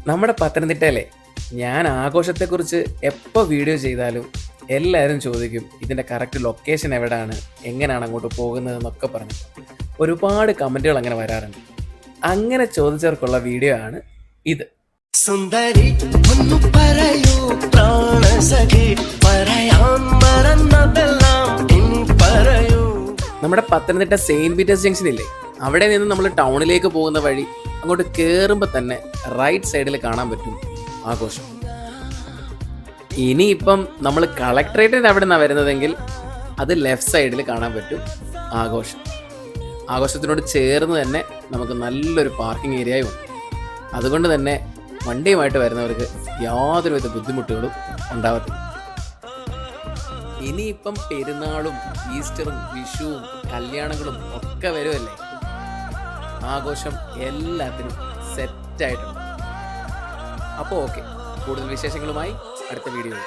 നമ്മുടെ പത്തനംതിട്ടയിലെ ഞാൻ ആഘോഷത്തെക്കുറിച്ച് എപ്പോൾ വീഡിയോ ചെയ്താലും എല്ലാവരും ചോദിക്കും ഇതിൻ്റെ കറക്റ്റ് ലൊക്കേഷൻ എവിടെയാണ്, എങ്ങനെയാണ് അങ്ങോട്ട് പോകുന്നതെന്നൊക്കെ പറഞ്ഞു ഒരുപാട് കമൻറ്റുകൾ അങ്ങനെ വരാറുണ്ട്. അങ്ങനെ ചോദിച്ചവർക്കുള്ള വീഡിയോ ആണ് ഇത്. സുന്ദരി ഒന്നു പറയൂ പ്രാണസഖി, പറയാൻ മറന്നതെല്ലാം ഇനി പറയൂ. നമ്മുടെ പത്തനംതിട്ട സെയിൻറ്റ് പീറ്റേഴ്സ് ജംഗ്ഷൻ ഇല്ലേ, അവിടെ നിന്ന് നമ്മൾ ടൗണിലേക്ക് പോകുന്ന വഴി അങ്ങോട്ട് കയറുമ്പോൾ തന്നെ റൈറ്റ് സൈഡിൽ കാണാൻ പറ്റും ആഘോഷം. ഇനിയിപ്പം നമ്മൾ കളക്ട്രേറ്റിൻ്റെ അവിടെ നിന്നാണ് വരുന്നതെങ്കിൽ അത് ലെഫ്റ്റ് സൈഡിൽ കാണാൻ പറ്റും ആഘോഷം. ആഘോഷത്തിനോട് ചേർന്ന് തന്നെ നമുക്ക് നല്ലൊരു പാർക്കിംഗ് ഏരിയയും ഉണ്ട്. അതുകൊണ്ട് തന്നെ വണ്ടിയുമായിട്ട് വരുന്നവർക്ക് യാതൊരുവിധ ബുദ്ധിമുട്ടുകളും ഉണ്ടാവത്തില്ല. ഇനിയിപ്പം പെരുന്നാളും ഈസ്റ്ററും വിഷുവും കല്യാണങ്ങളും ഒക്കെ വരുമല്ലേ, ആഘോഷം എല്ലാത്തിനും സെറ്റായിട്ടുണ്ട്. അപ്പോൾ ഓക്കെ, കൂടുതൽ വിശേഷങ്ങളുമായി അടുത്ത വീഡിയോയിൽ.